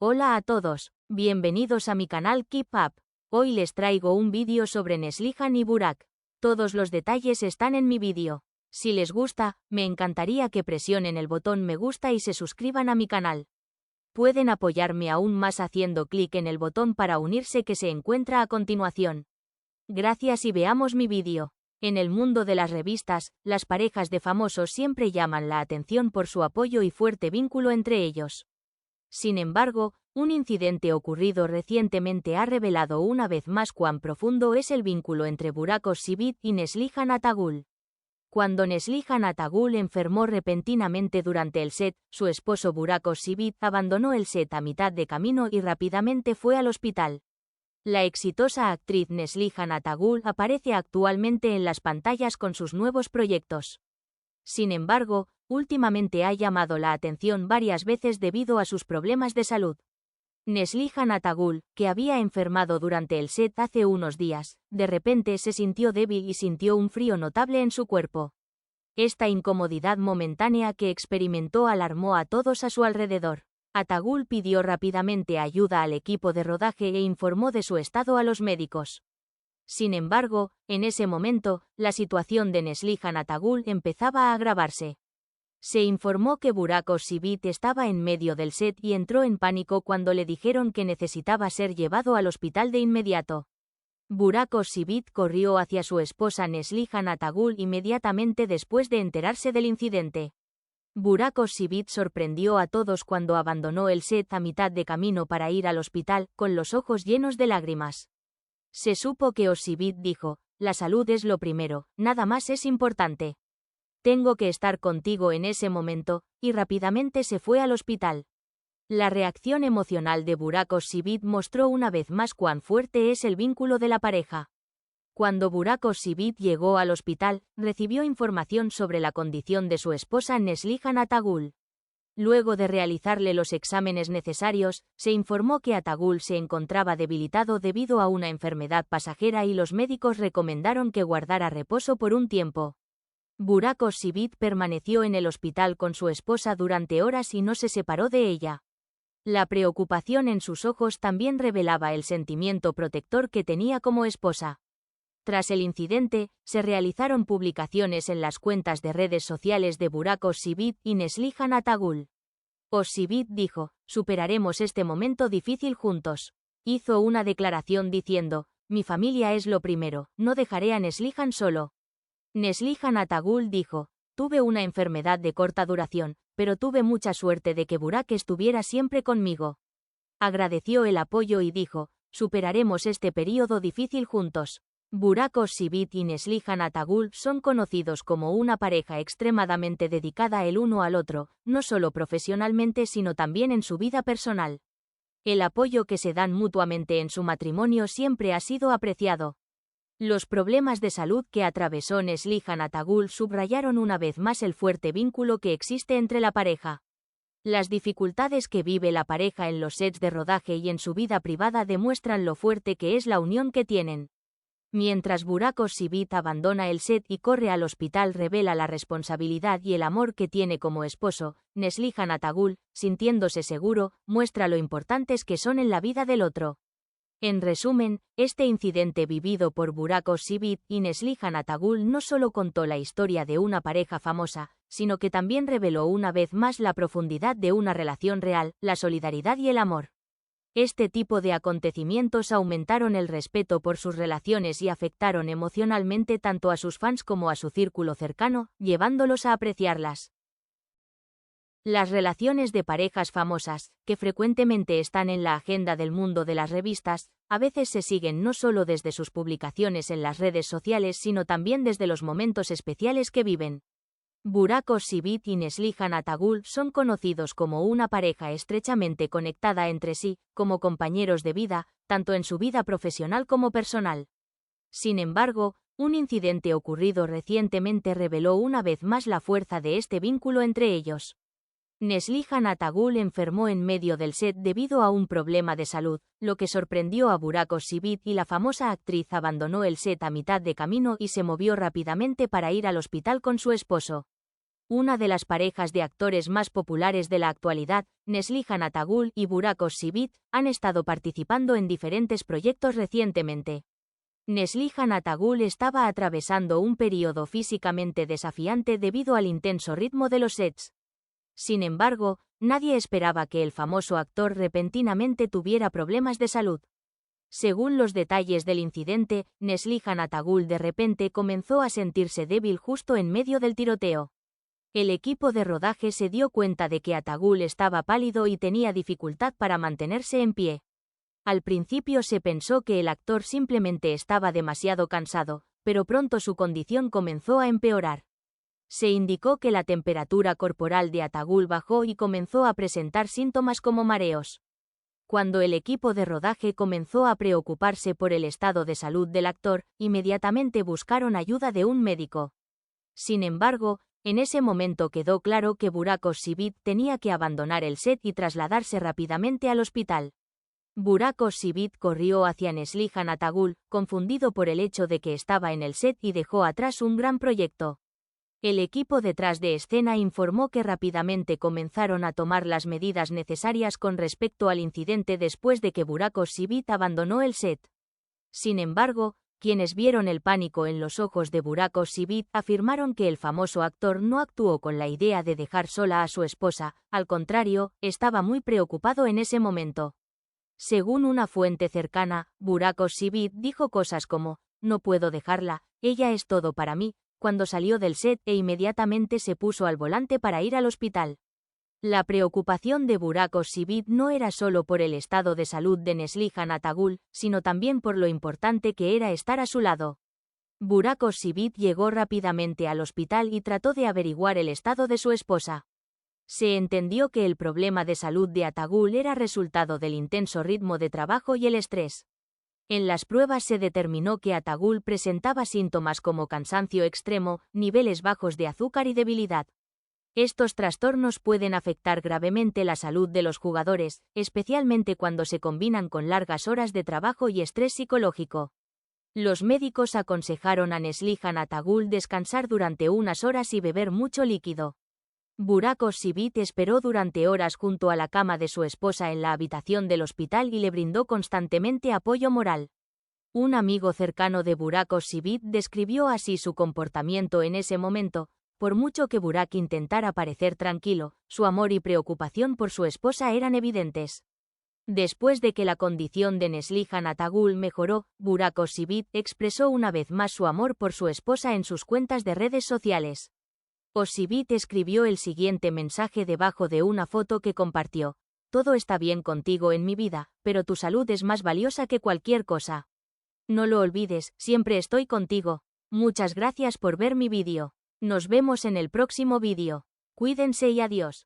Hola a todos, bienvenidos a mi canal Keep Up. Hoy les traigo un vídeo sobre Neslihan y Burak. Todos los detalles están en mi vídeo. Si les gusta, me encantaría que presionen el botón me gusta y se suscriban a mi canal. Pueden apoyarme aún más haciendo clic en el botón para unirse que se encuentra a continuación. Gracias y veamos mi vídeo. En el mundo de las revistas, las parejas de famosos siempre llaman la atención por su apoyo y fuerte vínculo entre ellos. Sin embargo, un incidente ocurrido recientemente ha revelado una vez más cuán profundo es el vínculo entre Burak Özçivit y Neslihan Atagül. Cuando Neslihan Atagül enfermó repentinamente durante el set, su esposo Burak Özçivit abandonó el set a mitad de camino y rápidamente fue al hospital. La exitosa actriz Neslihan Atagül aparece actualmente en las pantallas con sus nuevos proyectos. Sin embargo, últimamente ha llamado la atención varias veces debido a sus problemas de salud. Neslihan Atagül, que había enfermado durante el set hace unos días, de repente se sintió débil y sintió un frío notable en su cuerpo. Esta incomodidad momentánea que experimentó alarmó a todos a su alrededor. Atagül pidió rápidamente ayuda al equipo de rodaje e informó de su estado a los médicos. Sin embargo, en ese momento, la situación de Neslihan Atagül empezaba a agravarse. Se informó que Burak Özçivit estaba en medio del set y entró en pánico cuando le dijeron que necesitaba ser llevado al hospital de inmediato. Burak Özçivit corrió hacia su esposa Neslihan Atagül inmediatamente después de enterarse del incidente. Burak Özçivit sorprendió a todos cuando abandonó el set a mitad de camino para ir al hospital, con los ojos llenos de lágrimas. Se supo que Özçivit dijo, la salud es lo primero, nada más es importante. Tengo que estar contigo en ese momento, y rápidamente se fue al hospital. La reacción emocional de Burak Özçivit mostró una vez más cuán fuerte es el vínculo de la pareja. Cuando Burak Özçivit llegó al hospital, recibió información sobre la condición de su esposa Neslihan Atagül. Luego de realizarle los exámenes necesarios, se informó que Atagül se encontraba debilitado debido a una enfermedad pasajera y los médicos recomendaron que guardara reposo por un tiempo. Burak Özçivit permaneció en el hospital con su esposa durante horas y no se separó de ella. La preocupación en sus ojos también revelaba el sentimiento protector que tenía como esposa. Tras el incidente, se realizaron publicaciones en las cuentas de redes sociales de Burak Özçivit y Neslihan Atagül. Özçivit dijo, superaremos este momento difícil juntos. Hizo una declaración diciendo, mi familia es lo primero, no dejaré a Neslihan solo. Neslihan Atagül dijo, tuve una enfermedad de corta duración, pero tuve mucha suerte de que Burak estuviera siempre conmigo. Agradeció el apoyo y dijo, superaremos este período difícil juntos. Burak Özçivit y Neslihan Atagül son conocidos como una pareja extremadamente dedicada el uno al otro, no solo profesionalmente sino también en su vida personal. El apoyo que se dan mutuamente en su matrimonio siempre ha sido apreciado. Los problemas de salud que atravesó Neslihan Atagül subrayaron una vez más el fuerte vínculo que existe entre la pareja. Las dificultades que vive la pareja en los sets de rodaje y en su vida privada demuestran lo fuerte que es la unión que tienen. Mientras Burak Özçivit abandona el set y corre al hospital revela la responsabilidad y el amor que tiene como esposo, Neslihan Atagül, sintiéndose seguro, muestra lo importantes que son en la vida del otro. En resumen, este incidente vivido por Burak Özçivit y Neslihan Atagül no solo contó la historia de una pareja famosa, sino que también reveló una vez más la profundidad de una relación real, la solidaridad y el amor. Este tipo de acontecimientos aumentaron el respeto por sus relaciones y afectaron emocionalmente tanto a sus fans como a su círculo cercano, llevándolos a apreciarlas. Las relaciones de parejas famosas, que frecuentemente están en la agenda del mundo de las revistas, a veces se siguen no solo desde sus publicaciones en las redes sociales sino también desde los momentos especiales que viven. Burak Özçivit y Neslihan Atagül son conocidos como una pareja estrechamente conectada entre sí, como compañeros de vida, tanto en su vida profesional como personal. Sin embargo, un incidente ocurrido recientemente reveló una vez más la fuerza de este vínculo entre ellos. Neslihan Atagül enfermó en medio del set debido a un problema de salud, lo que sorprendió a Burak Özçivit y la famosa actriz abandonó el set a mitad de camino y se movió rápidamente para ir al hospital con su esposo. Una de las parejas de actores más populares de la actualidad, Neslihan Atagul y Burak Özçivit, han estado participando en diferentes proyectos recientemente. Neslihan Atagul estaba atravesando un periodo físicamente desafiante debido al intenso ritmo de los sets. Sin embargo, nadie esperaba que el famoso actor repentinamente tuviera problemas de salud. Según los detalles del incidente, Neslihan Atagul de repente comenzó a sentirse débil justo en medio del tiroteo. El equipo de rodaje se dio cuenta de que Atagul estaba pálido y tenía dificultad para mantenerse en pie. Al principio se pensó que el actor simplemente estaba demasiado cansado, pero pronto su condición comenzó a empeorar. Se indicó que la temperatura corporal de Atagul bajó y comenzó a presentar síntomas como mareos. Cuando el equipo de rodaje comenzó a preocuparse por el estado de salud del actor, inmediatamente buscaron ayuda de un médico. Sin embargo, en ese momento quedó claro que Burak Özçivit tenía que abandonar el set y trasladarse rápidamente al hospital. Burak Özçivit corrió hacia Neslihan Atagul, confundido por el hecho de que estaba en el set y dejó atrás un gran proyecto. El equipo detrás de escena informó que rápidamente comenzaron a tomar las medidas necesarias con respecto al incidente después de que Burak Özçivit abandonó el set. Sin embargo, quienes vieron el pánico en los ojos de Burak Özçivit afirmaron que el famoso actor no actuó con la idea de dejar sola a su esposa, al contrario, estaba muy preocupado en ese momento. Según una fuente cercana, Burak Özçivit dijo cosas como, «No puedo dejarla, ella es todo para mí», cuando salió del set e inmediatamente se puso al volante para ir al hospital. La preocupación de Burak Özçivit no era solo por el estado de salud de Neslihan Atagul, sino también por lo importante que era estar a su lado. Burak Özçivit llegó rápidamente al hospital y trató de averiguar el estado de su esposa. Se entendió que el problema de salud de Atagul era resultado del intenso ritmo de trabajo y el estrés. En las pruebas se determinó que Atagul presentaba síntomas como cansancio extremo, niveles bajos de azúcar y debilidad. Estos trastornos pueden afectar gravemente la salud de los jugadores, especialmente cuando se combinan con largas horas de trabajo y estrés psicológico. Los médicos aconsejaron a Neslihan Atagul descansar durante unas horas y beber mucho líquido. Burak Özçivit esperó durante horas junto a la cama de su esposa en la habitación del hospital y le brindó constantemente apoyo moral. Un amigo cercano de Burak Özçivit describió así su comportamiento en ese momento: por mucho que Burak intentara parecer tranquilo, su amor y preocupación por su esposa eran evidentes. Después de que la condición de Neslihan Atagul mejoró, Burak Özçivit expresó una vez más su amor por su esposa en sus cuentas de redes sociales. Özçivit escribió el siguiente mensaje debajo de una foto que compartió: «Todo está bien contigo en mi vida, pero tu salud es más valiosa que cualquier cosa. No lo olvides, siempre estoy contigo. Muchas gracias por ver mi vídeo. Nos vemos en el próximo vídeo. Cuídense y adiós».